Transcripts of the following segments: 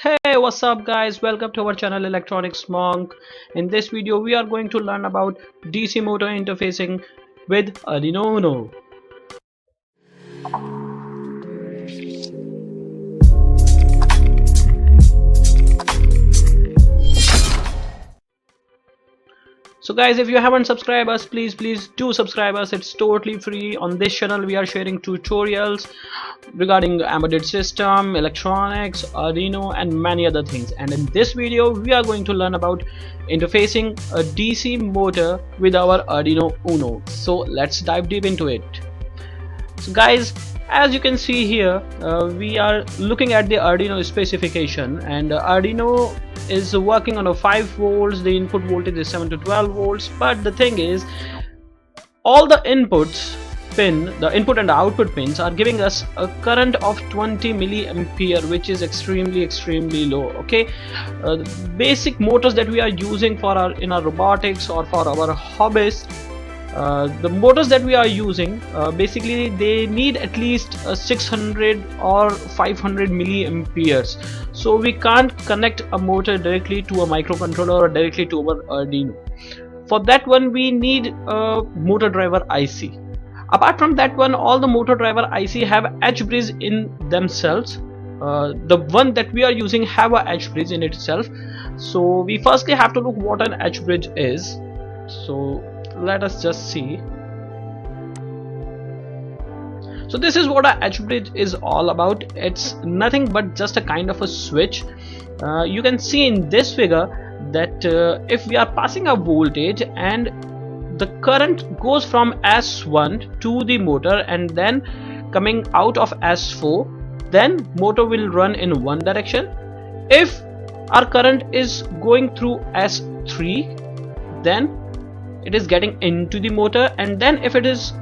Hey, what's up guys, welcome to our channel Electronics Monk. In this video we are going to learn about DC motor interfacing with Arduino Uno. So guys, if you haven't subscribed us, please do subscribe us. It's totally free. On this channel we are sharing tutorials regarding embedded system, electronics, Arduino and many other things. And in this video we are going to learn about interfacing a DC motor with our Arduino Uno. So let's dive deep into it. So guys, as you can see here, we are looking at the Arduino specification, and Arduino is working on a 5 volts. The input voltage is 7 to 12 volts, but the thing is, all the the input and the output pins are giving us a current of 20 milliampere, which is extremely low. Okay, basic motors that we are using for in our robotics or for our hobbies, the motors that we are using, basically they need at least 600 or 500 milliamperes. So we can't connect a motor directly to a microcontroller or directly to our Arduino. For that one we need a motor driver IC. Apart from that one, all the motor driver IC have H bridge in themselves. The one that we are using have a H bridge in itself. So we firstly have to look what an H bridge is. So let us just see. So this is what a H bridge is all about. It's nothing but just a kind of a switch. You can see in this figure that if we are passing a voltage and the current goes from S1 to the motor and then coming out of S4, then motor will run in one direction. If our current is going through S3, then it is getting into the motor, and then if it is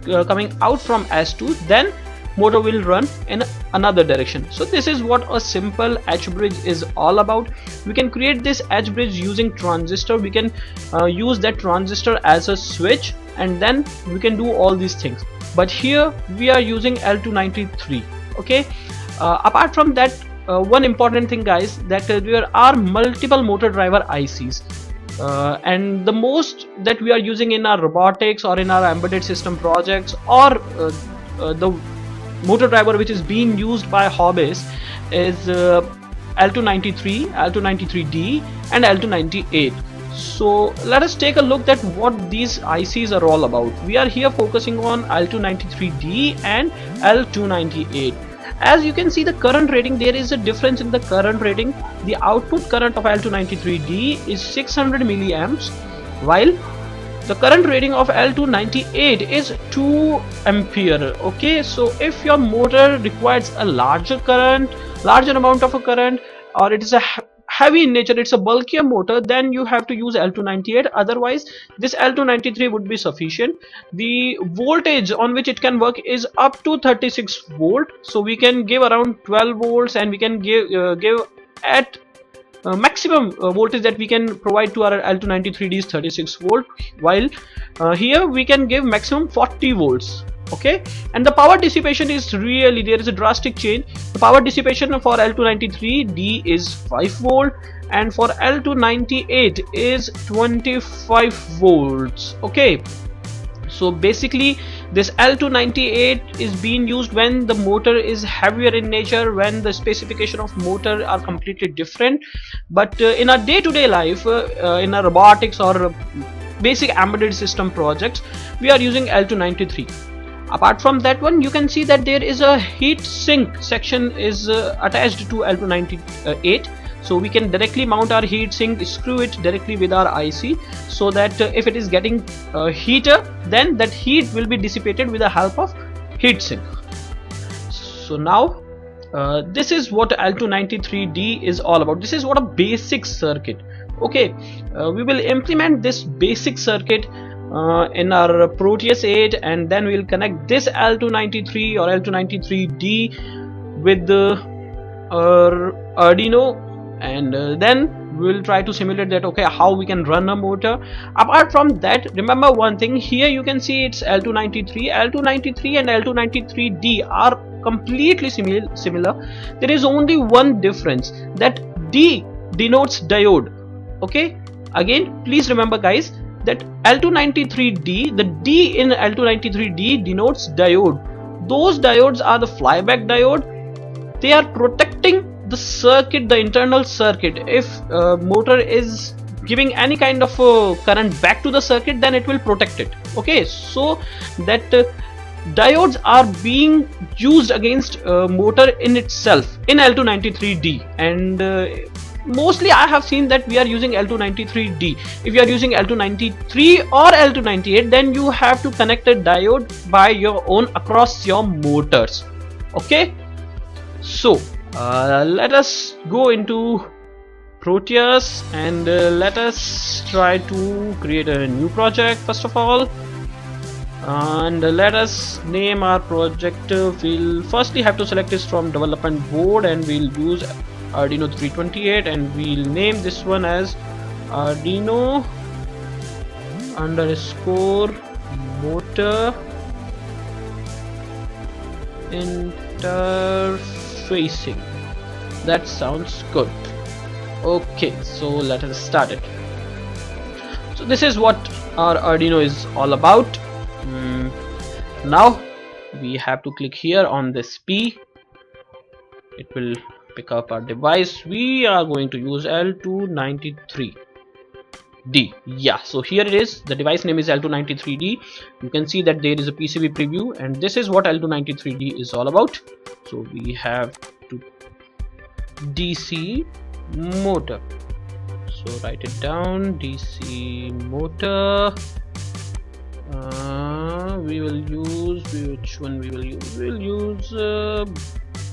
coming out from S2, then motor will run in another direction. So this is what a simple H bridge is all about. We can create this H bridge using transistor. We can use that transistor as a switch, and then we can do all these things. But here we are using L293. Okay, apart from that, one important thing guys, that there are multiple motor driver ICs. And the most that we are using in our robotics or in our embedded system projects, or the motor driver which is being used by hobbyists, is L293, L293D and L298. So let us take a look at what these ICs are all about. We are here focusing on L293D and L298. As you can see the current rating, there is a difference in the current rating. The output current of L293D is 600 milliamps, while the current rating of L298 is 2 ampere. Okay, so if your motor requires a larger amount of a current, or it is a heavy in nature, it's a bulkier motor, then you have to use L298. Otherwise this L293 would be sufficient. The voltage on which it can work is up to 36 volt, so we can give around 12 volts, and we can give at maximum voltage that we can provide to our L293D is 36 volt, while here we can give maximum 40 volts. Okay, and the power dissipation is really, there is a drastic change. The power dissipation for L293D is 5 volt, and for L298 is 25 volts. Okay, so basically this L298 is being used when the motor is heavier in nature, when the specification of motor are completely different. But in our day-to-day life, in our robotics or basic embedded system projects, we are using L293. Apart from that one, you can see that there is a heat sink section is attached to L298. So we can directly mount our heat sink, screw it directly with our IC, so that if it is getting heater, then that heat will be dissipated with the help of heat sink. So now this is what L293D is all about. This is what a basic circuit. Okay, we will implement this basic circuit in our Proteus 8, and then we will connect this L293 or L293D with the Arduino, and then we will try to simulate that, okay, how we can run a motor. Apart from that, remember one thing, here you can see it's L293 and L293D are completely similar. There is only one difference, that D denotes diode. Okay, again please remember guys that L293D, the D in L293D denotes diode. Those diodes are the flyback diode. They are protecting the circuit, the internal circuit. If motor is giving any kind of current back to the circuit, then it will protect it. Okay, so that diodes are being used against motor in itself in L293D, and mostly I have seen that we are using L293D. If you are using L293 or L298, then you have to connect a diode by your own across your motors. Okay, so let us go into Proteus and let us try to create a new project first of all, and let us name our project. We'll firstly have to select this from development board, and we'll use Arduino 328, and we'll name this one as Arduino underscore motor interfacing. That sounds good. Okay, so let us start it. So this is what our Arduino is all about. Now we have to click here on this P. It will pick up our device. We are going to use L293D. Yeah, so here it is. The device name is L293D. You can see that there is a PCB preview, and this is what L293D is all about. So we have to DC motor. So write it down, DC motor. We will use, which one we will use? We will use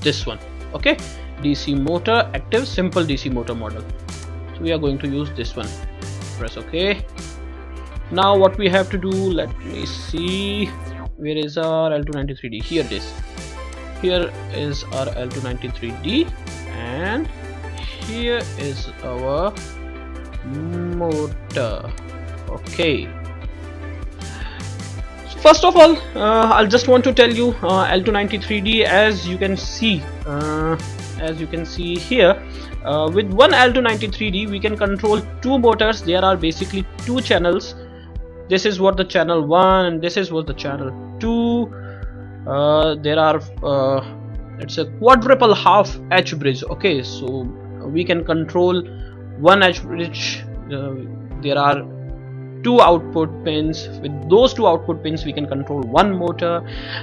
this one. Okay, DC motor, active simple DC motor model. So we are going to use this one. Press OK. Now what we have to do, let me see, where is our L293D? Here it is. Here is our L293D, and here is our motor. Okay, so first of all, I'll just want to tell you L293D, as you can see here, with one L293D we can control two motors. There are basically two channels. This is what the channel 1 and this is what the channel 2. There are it's a quadruple half H bridge. Okay, so we can control one H bridge. There are two output pins. With those two output pins we can control one motor,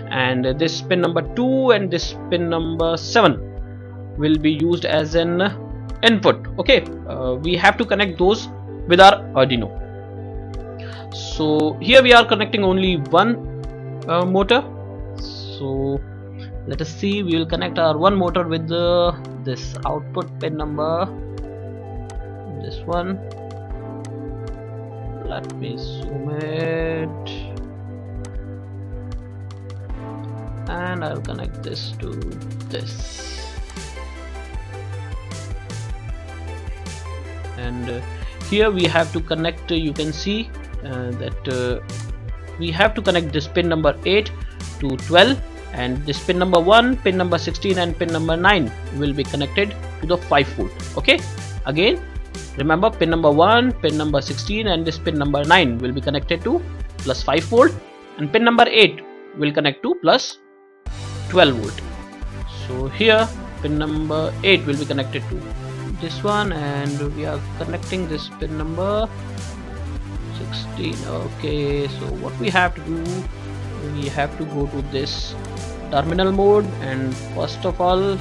and this pin number 2 and this pin number 7 will be used as an input. Okay, we have to connect those with our Arduino. So here we are connecting only one motor. So let us see, we will connect our one motor with this output pin number, this one. Let me zoom it, and I'll connect this to this. And here we have to connect, you can see that we have to connect this pin number 8 to 12, and this pin number 1, pin number 16 and pin number 9 will be connected to the 5 volt. Okay, again remember, pin number 1, pin number 16 and this pin number 9 will be connected to plus 5 volt, and pin number 8 will connect to plus 12 volt. So here pin number 8 will be connected to this one, and we are connecting this pin number 16. Okay, so what we have to do, we have to go to this terminal mode, and first of all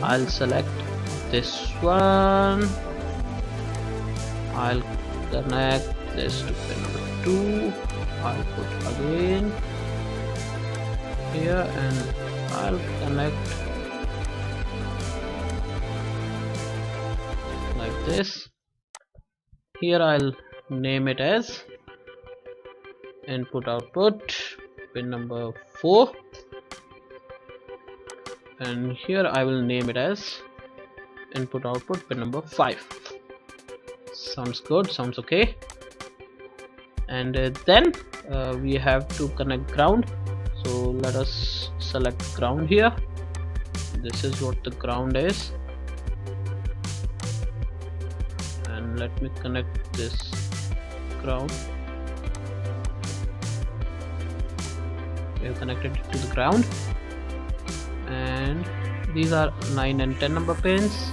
I'll select this one. I'll connect this to pin number 2. I'll put again here, and I'll connect like this. Here I'll name it as input output pin number 4, and here I will name it as input output pin number 5. Sounds good, sounds okay. And then we have to connect ground. So let us select ground here. This is what the ground is, and let me connect this ground. We have connected it to the ground, and these are 9 and 10 number pins,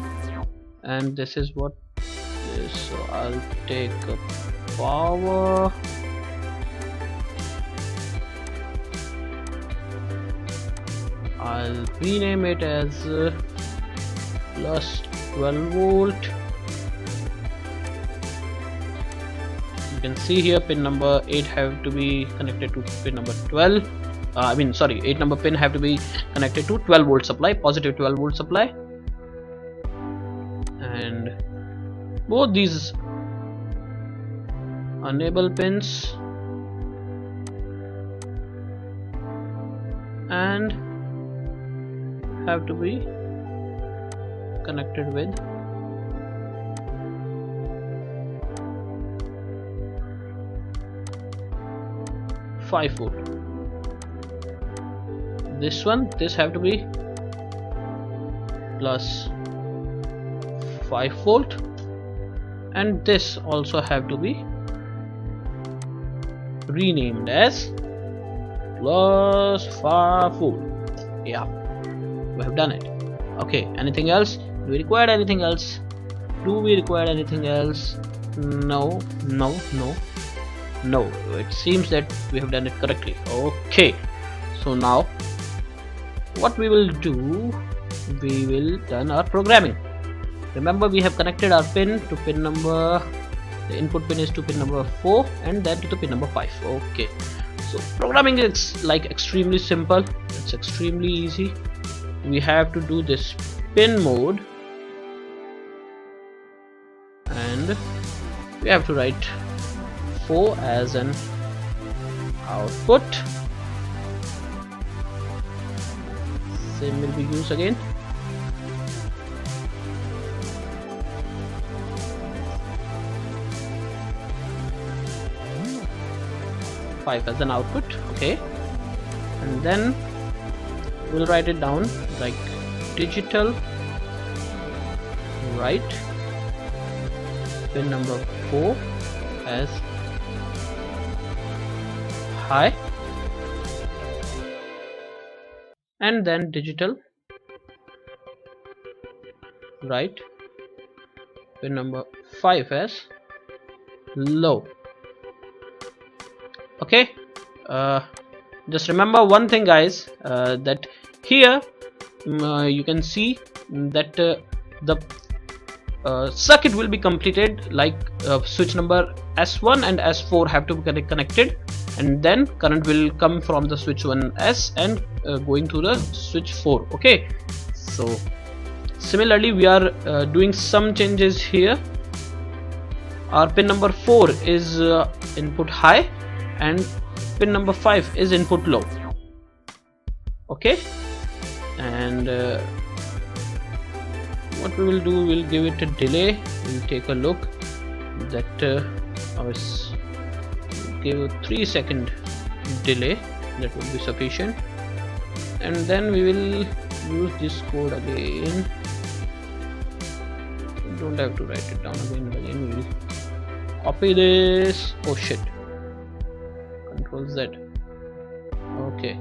and this is what is. So I'll take a power, I'll rename it as plus 12 volt. You can see here pin number 8 have to be connected to pin number 12. 8 number pin have to be connected to 12 volt supply, positive 12 volt supply, and both these enable pins and have to be connected with 5 volt. This have to be plus 5 volt, and this also have to be renamed as plus 5 volt. Yeah, we have done it. Okay, anything else? Do we require anything else? No. It seems that we have done it correctly. Okay, so now what we will do, we will done our programming. Remember, we have connected our pin to pin number, the input pin is to pin number 4 and then to the pin number 5. Okay, so programming is like extremely simple, it's extremely easy. We have to do this pin mode, and we have to write 4 as an output. Same will be used again. Five as an output. Okay, and then we'll write it down like digital write pin number 4 as high, and then digital write pin number 5 as low. Okay, just remember one thing, guys, that here you can see that the circuit will be completed like switch number S1 and S4 have to be connected, and then current will come from the switch 1S and going to the switch 4. Okay, so similarly we are doing some changes here. Our pin number 4 is input high and pin number 5 is input low. Okay, and what we will do, we'll give it a delay. We'll take a look that give a 3-second delay, that will be sufficient, and then we will use this code again. We don't have to write it down again and again. We will copy this. Oh shit, Control Z. Okay,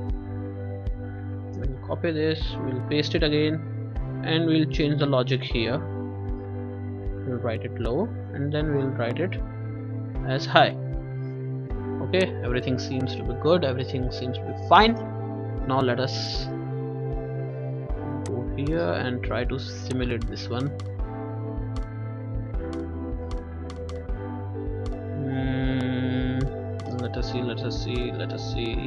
we'll copy this, we'll paste it again, and we'll change the logic here. We'll write it low and then we'll write it as high. Okay, everything seems to be good, everything seems to be fine. Now let us go here and try to simulate this one. Let us see.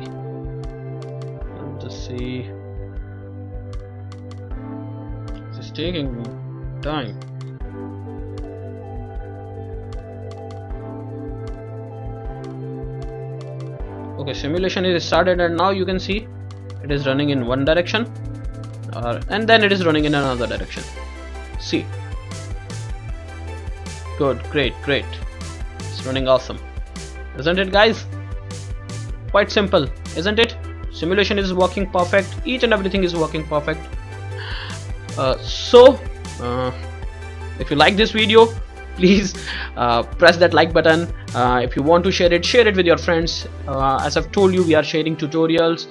This is taking time. Okay, simulation is started, and now you can see it is running in one direction, and then it is running in another direction. See, good, great, it's running awesome, isn't it, guys? Quite simple, isn't it? simulation is working perfect, each and everything is working perfect. So if you like this video, please press that like button. If you want to share it with your friends. As I've told you, we are sharing tutorials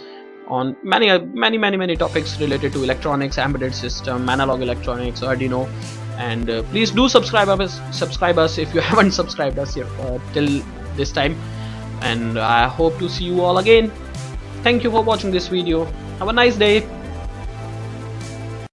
on many topics related to electronics, embedded system, analog electronics, Arduino, and please do subscribe us if you haven't subscribed us here till this time. And I hope to see you all again. Thank you for watching this video. Have a nice day.